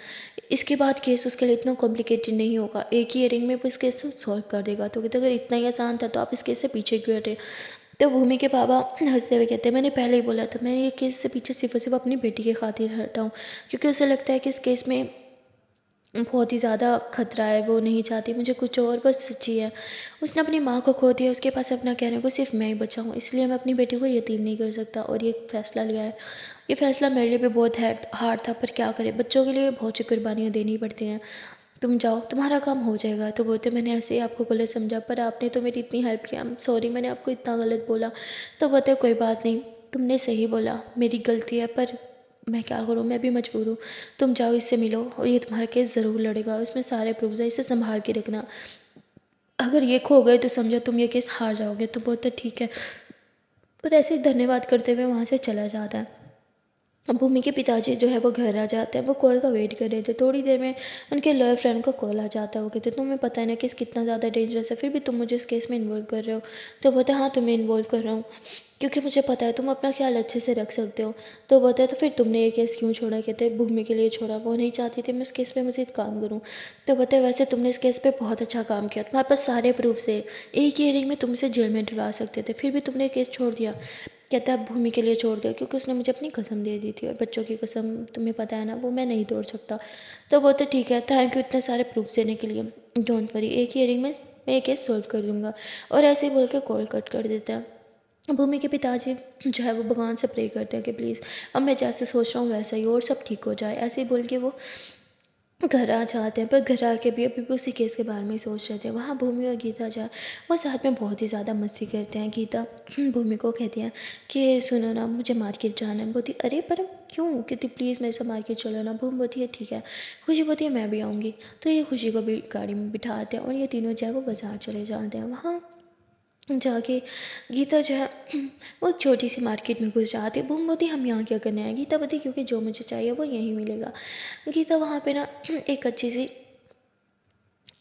इसके बाद केस उसके लिए इतना कॉम्प्लिकेटेड नहीं होगा, एक ही हियरिंग में वो इस केस को सॉल्व कर देगा। तो कहते, अगर इतना ही आसान था तो आप इस केस से पीछे क्यों हटे? तो भूमि के पापा हंसते हुए कहते हैं, मैंने पहले ही बोला था, मैं ये केस से पीछे सिर्फ और सिर्फ अपनी बेटी के खातिर हटा हूँ, क्योंकि उसे लगता है कि इस केस में बहुत ही ज़्यादा खतरा है, वो नहीं चाहती मुझे कुछ और, बस सच्ची है। उसने अपनी माँ को खो दिया, उसके पास अपना कहने को सिर्फ मैं ही बचा हूँ, इसलिए मैं अपनी बेटी को यतीम नहीं कर सकता और ये फ़ैसला लिया है। ये फ़ैसला मेरे लिए भी बहुत हार्ड था, पर क्या करें, बच्चों के लिए बहुत सी कुर्बानियाँ देनी पड़ती हैं। तुम जाओ, तुम्हारा काम हो जाएगा। तो बोलते मैंने ऐसे ही आपको गलत समझा, पर आपने तो मेरी इतनी हेल्प किया, सॉरी मैंने आपको इतना गलत बोला। तो बोलते कोई बात नहीं, तुमने सही बोला, मेरी गलती है, पर मैं क्या करूँ, मैं भी मजबूर हूँ। तुम जाओ, इससे मिलो और ये तुम्हारा केस ज़रूर लड़ेगा, इसमें सारे प्रूफ्स हैं, इसे संभाल के रखना। अगर ये खो गए तो समझो तुम ये केस हार जाओगे। तो बोलते ठीक है, पर ऐसे ही धन्यवाद करते हुए वहाँ से चला जाता है। अब भूमि के पिताजी जो है वो घर आ जाते हैं, वो कॉल का वेट कर रहे थे। थोड़ी देर में उनके लॉयर फ्रेंड का कॉल आ जाता है। वो कहते तुम्हें पता है ना केस कितना ज़्यादा डेंजरस है, फिर भी तुम मुझे इस केस में इन्वॉल्व कर रहे हो। तो बोलते हाँ तुम्हें इन्वॉल्व कर रहा हूँ क्योंकि मुझे पता है तुम अपना ख्याल अच्छे से रख सकते हो। तो बोलते तो फिर तुमने ये केस क्यों छोड़ा। कहते भूमि के लिए छोड़ा, वो नहीं चाहती थी मैं इस केस पे मज़ीद काम करूँ। तो बोलते वैसे तुमने इस केस पे बहुत अच्छा काम किया, तुम्हारे पास सारे प्रूफ्स थे, एक ही हियरिंग में तुमसे जेल में डलवा सकते थे, फिर भी तुमने केस छोड़ दिया। कहता है भूमि के लिए छोड़ दिया क्योंकि उसने मुझे अपनी कसम दे दी थी, और बच्चों की कसम तुम्हें पता है ना, वो मैं नहीं तोड़ सकता। तो बोलते ठीक है, थैंक यू इतने सारे प्रूफ देने के लिए, डोंट वरी, एक हियरिंग में मैं ये केस सॉल्व कर दूँगा। और ऐसे ही बोल के कॉल कट कर देता है। भूमि के पिताजी जो है वो भगवान से प्रे करते हैं कि प्लीज़ अब मैं जैसे सोच रहा हूँ वैसा ही और सब ठीक हो जाए। ऐसे ही बोल के वो घर आ जाते हैं, पर घर आके भी अभी भी उसी केस के बारे में ही सोच रहे थे। वहाँ भूमि और गीता जो है वो साथ में बहुत ही ज़्यादा मस्ती करते हैं। गीता भूमि को कहती हैं कि सुनो ना, मुझे मार्केट जाना है। बोलती अरे पर क्यों, कहती प्लीज़ मेरे साथ मार्केट चलो ना। भूमि बोलती है ठीक है। खुशी बोलती है मैं भी आऊँगी। तो ये खुशी को भी गाड़ी में बिठाते हैं और ये तीनों जो है वो बाज़ार चले जाते हैं। वहाँ जाके गीता जो है वो एक छोटी सी मार्केट में घुस जाती है। बूम बोती हम यहाँ क्या करने आए। गीता बोती क्योंकि जो मुझे चाहिए वो यहीं मिलेगा। गीता वहाँ पे ना एक अच्छी सी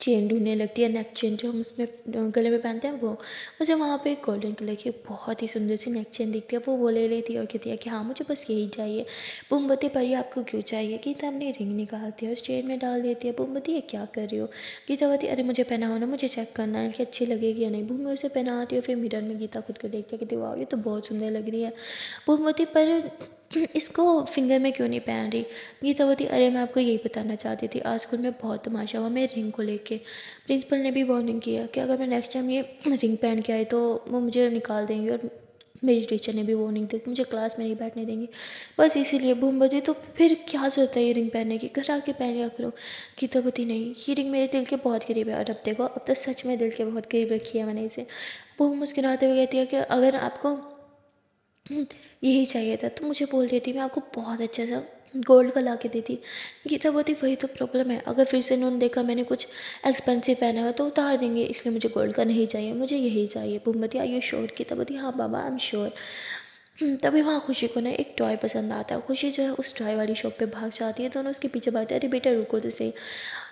चेन ढूंढने लगती है, नेक चेन जो हम उसमें गले में पहनते हैं वो। मुझे वहाँ पे एक गोल्डन कलर की बहुत ही सुंदर सी नेक चेन दिखती है, वो ले लेती है और कहती है कि हाँ मुझे बस यही चाहिए। बुमबती पर ये आपको क्यों चाहिए। गीता अपनी रिंग निकालती है, उस चेन में डाल देती है। बुमबती ये क्या कर रही हो। गीता बोती अरे मुझे पहनाओ ना, मुझे चेक करना है कि अच्छी लगेगी या नहीं। भूमि उसे पहनाती है, फिर मिरर में गीता खुद को देखती है, कहती वाह ये तो बहुत सुंदर लग रही है। भूमवती पर इसको फिंगर में क्यों नहीं पहन रही। गीतावती अरे मैं आपको यही बताना चाहती थी, आज स्कूल में बहुत तमाशा हुआ मेरे रिंग को लेके। प्रिंसिपल ने भी वार्निंग किया कि अगर मैं नेक्स्ट टाइम ये रिंग पहन के आई तो वो मुझे निकाल देंगी, और मेरी टीचर ने भी वार्निंग दी कि मुझे क्लास में नहीं बैठने देंगी। बस इसीलिए भूमवती तो फिर क्या ज़रूरत है ये रिंग पहनने की, घर आके पहन लिया करो। गीतावती नहीं, ये रिंग मेरे दिल के बहुत करीब है, और अब देखो अब तो सच में दिल के बहुत करीब रखी है मैंने इसे। वो मुस्कुराते हुए कहती है कि अगर आपको यही चाहिए था तो मुझे बोल देती, मैं आपको बहुत अच्छा सा गोल्ड का ला के देती। गीता बोती वही तो प्रॉब्लम है, अगर फिर से उन्होंने देखा मैंने कुछ एक्सपेंसिव पहना हुआ तो उतार देंगे, इसलिए मुझे गोल्ड का नहीं चाहिए, मुझे यही चाहिए। Bhoomi are you sure. Geeta बोती हाँ बाबा आई एम श्योर। तभी वहाँ खुशी को ना एक टॉय पसंद आता है। खुशी जो है उस टॉय वाली शॉप पे भाग जाती है, दोनों उसके पीछे भागते हैं, अरे बेटा रुको तो सही।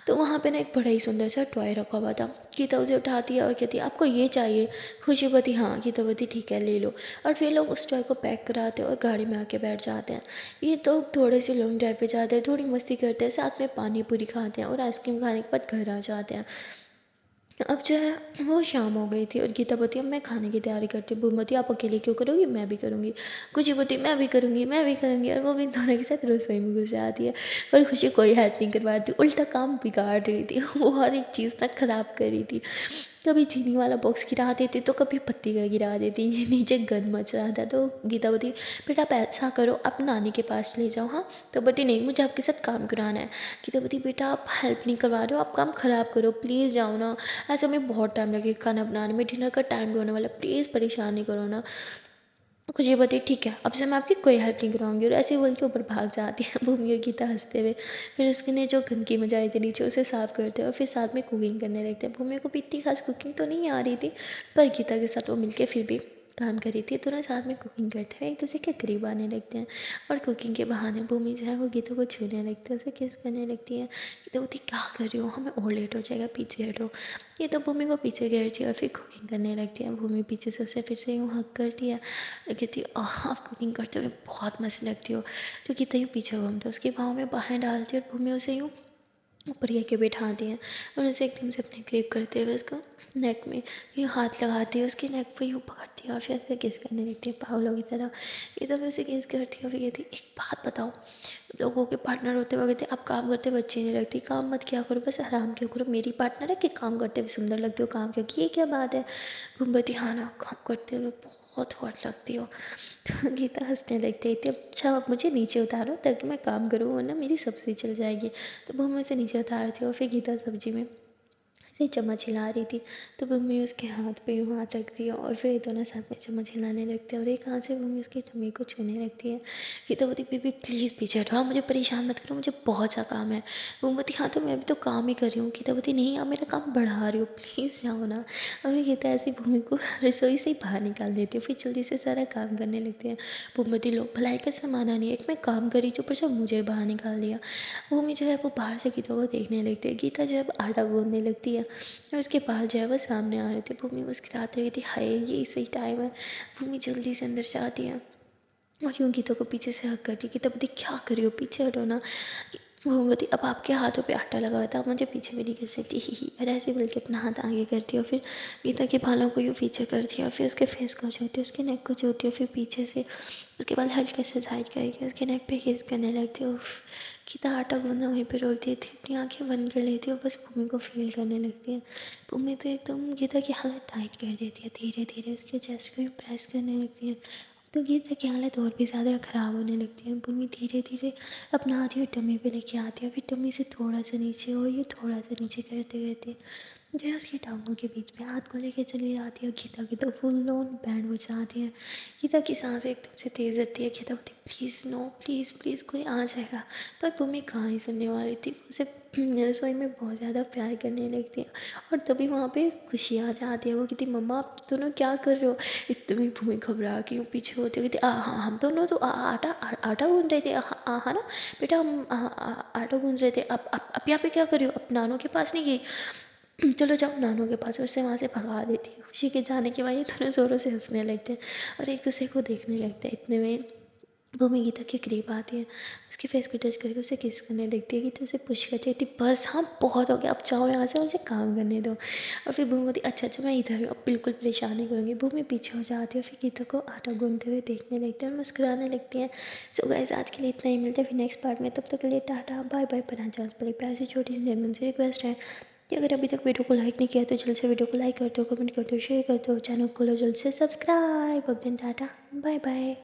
तो वहाँ पे ना एक बड़ा ही सुंदर सा टॉय रखा हुआ था। गीता उसे उठाती है और कहती है आपको ये चाहिए। खुशीवती हाँ। गीतावती ठीक है ले लो। और फिर लोग उस टॉय को पैक कराते हैं और गाड़ी में आके बैठ जाते हैं। ये तो थोड़े से लॉन्ग ड्राइव पे जाते हैं, थोड़ी मस्ती करते हैं, साथ में पानी पूरी खाते हैं और आइसक्रीम खाने के बाद घर आ जाते हैं। अब जो है वो शाम हो गई थी और गीता बोती अब मैं खाने की तैयारी करती हूँ। भूमती आप अकेले क्यों करोगी, मैं भी करूँगी। खुशी बोती मैं भी करूँगी मैं भी करूँगी, और वो भी दोनों के साथ रसोई में घुस जाती है। पर खुशी कोई हेल्प नहीं करवाती, उल्टा काम बिगाड़ रही थी। वो हर एक चीज़ ना ख़राब कर रही थी। कभी चीनी वाला बॉक्स गिरा देती तो कभी पत्ती का गिरा देती। ये नीचे गंद मच रहा था। तो गीता बोती बेटा आप ऐसा करो आप नानी के पास ले जाओ। हाँ तो बोती नहीं मुझे आपके साथ काम कराना है। गीता बोती बेटा आप हेल्प नहीं करवा रहे हो, आप काम ख़राब करो, प्लीज़ जाओ ना। ऐसे में बहुत टाइम लगेगा खाना बनाने में, डिनर का टाइम भी होने वाला, प्लीज़ परेशान नहीं करो ना। कुछ ये बताइए ठीक है अब से मैं आपकी कोई हेल्प नहीं करवाऊंगी। और ऐसे ही बोल के ऊपर भाग जाती है भूमि और गीता हंसते हुए। फिर उसके ने जो गंदगी मचाई थी नीचे उसे साफ करते हैं और फिर साथ में कुकिंग करने लगते हैं। भूमि को भी इतनी खास कुकिंग तो नहीं आ रही थी, पर गीता के साथ वो मिलकर फिर भी काम करी थी। दोनों साथ में कुकिंग करते हैं, एक दूसरे के करीब आने लगते हैं। और कुकिंग के बहाने भूमि जो है वो गीता को छूने लगती है, उसे किस करने लगती है। गीता बोलती क्या कर रही हो, हमें और लेट हो जाएगा, पीछे हटो। ये तो भूमि को पीछे घेरती है और फिर कुकिंग करने लगती है। भूमि पीछे से उसे फिर से यूँ हक करती है, कहती आप कुकिंग करते हुए बहुत मस्त लगती हो। तो गीता यूँ पीछे घूमता है, उसकी बाहों में बाहें डालती है और भूमि उसे यूँ ऊपर लेके बैठाती हैं और उसे एकदम से अपने करीब करते हुए उसको नेक में यूँ हाथ लगाती है, उसकी नेक पर यूँ पकड़ती है और फिर ऐसे किस करने लगती है पागलों की तरह। ये तो उसे किस करती है और फिर कहती है एक बात बताओ, लोगों के पार्टनर होते हुए कहते आप काम करते हुए अच्छी नहीं लगती, काम मत किया करो, बस आराम किया करो, मेरी पार्टनर है कि काम करते हुए सुंदर लगती हो, काम क्यों की, ये क्या बात है। तुम बोलती हाँ ना, काम करते हुए बहुत हॉट लगती हो। तो गीता हंसने लगती थी, अच्छा अब मुझे नीचे उतारो ताकि मैं काम करूँ, वरना मेरी सब्ज़ी चल जाएगी। तो वो मुझे नीचे उतारती और फिर गीता सब्ज़ी में ऐसे चम्मच हिला रही थी, तो मम्मी उसके हाथ पे यूँ हाथ रखती है और फिर ये दोनों साथ में चम्मच हिलाने लगते हैं और एक हाथ से मम्मी उसकी टमी को छूने लगती है। गीता बोलती बेबी प्लीज़ पीछे हटो, मुझे परेशान मत करो, मुझे बहुत सा काम है। वो बोलती हाँ तो मैं भी तो काम ही कर रही हूँ। गीता बोलती नहीं आप मेरा काम बढ़ा रही हो, प्लीज़ जाओ ना। अभी गीता ऐसी भूमि को रसोई से ही बाहर निकाल देती है, फिर जल्दी से सारा काम करने लगती है। भूमि लोग भलाई का समाना नहीं है, एक मैं काम करी जो पर सब मुझे बाहर निकाल दिया। भूमि जो है वो बाहर से गीता को देखने लगती है। गीता जो है आटा गूंदने लगती है और उसके बाल जो है वो सामने आ रहे थे। भूमि मुस्कुराते हुए थी, हाय ये सही टाइम है। भूमि जल्दी से अंदर जाती है और यूँ गीता को पीछे से हक करती। गीता बोलती क्या कर रही हो, पीछे हटो ना। भूमि बोलती अब आपके हाथों पे आटा लगा हुआ था, आप मुझे पीछे भी नहीं कर सकती, ही और ऐसे बोल के अपना हाथ आगे करती है और फिर गीता के बालों को यूँ पीछे करती है और फिर उसके फेस को छूती है, उसके नेक को छूती है, फिर पीछे से उसके बाद हल्के से साइड करके उसके नेक पे किस करने लगती है। उफ, गीता आटा गूंदना वहीं पे रोक देती है, अपनी आँखें बंद कर लेती है और बस भूमि को फील करने लगती है। भूमि तो एकदम गीता की हालत टाइट कर देती है, धीरे धीरे उसके चेस्ट को प्रेस करने लगती है। तो गीता की हालत और भी ज़्यादा ख़राब होने लगती है। भूमि धीरे धीरे अपना हाथ ये टम्मी पे लेके आती है, फिर टम्मी से थोड़ा सा नीचे और ये थोड़ा सा नीचे करते करते जो है उसकी टांगों के बीच में हाथ को लेके चली जाती है। गीता की तो फुल ऑन बैंड बजाती है। गीता की सांसें एकदम से तेज़ होती है। गीता बोलती प्लीज़ नो, प्लीज़ प्लीज़ कोई आ जाएगा, पर भूमि कहाँ ही सुनने वाली थी। उसे रसोई में बहुत ज़्यादा प्यार करने लगती है और तभी वहाँ पे खुशी आ जाती है। वो कहती मम्मा आप दोनों क्या कर रहे हो। इतनी भूमि घबरा के पीछे होती है, कहती हाँ हम दोनों तो आटा गूंद रहे थे, हाँ ना बेटा हम आटा गूंद रहे थे। अब यहाँ पे क्या कर रही हो, अब नानों के पास नहीं गई, चलो जाओ नानों के पास। उससे वहाँ से भगा देती है। खुशी के जाने के बाद ये दोनों ज़ोरों से हंसने लगते हैं और एक दूसरे को देखने लगते हैं। इतने में भूमि गीता के करीब आती है, उसके फेस को टच करके उसे किस करने लगती है। गीता उसे पुश करती थी, बस हाँ बहुत हो गया, अब जाओ यहाँ से, मुझे काम करने दो। और फिर भूमि बोलती अच्छा अच्छा मैं इधर हूँ, अब बिल्कुल परेशान नहीं करूँगी। भूमि पीछे हो जाती है, फिर गीता को आटा गूंदते हुए देखने लगती है और मुस्कुराने लगती है। सो गाइस आज के लिए इतना ही, मिलते हैं फिर नेक्स्ट पार्ट में। तब तक के लिए टाटा बाय बाय। पर हाँ पर एक प्यार से छोटी सी निर्मल से रिक्वेस्ट है कि अगर अभी तक वीडियो को लाइक नहीं किया तो जल्द से वीडियो को लाइक करते हो, कमेंट करते हो, शेयर करते हो, चैनल को लो जल्द से सब्सक्राइब। Tata bye bye.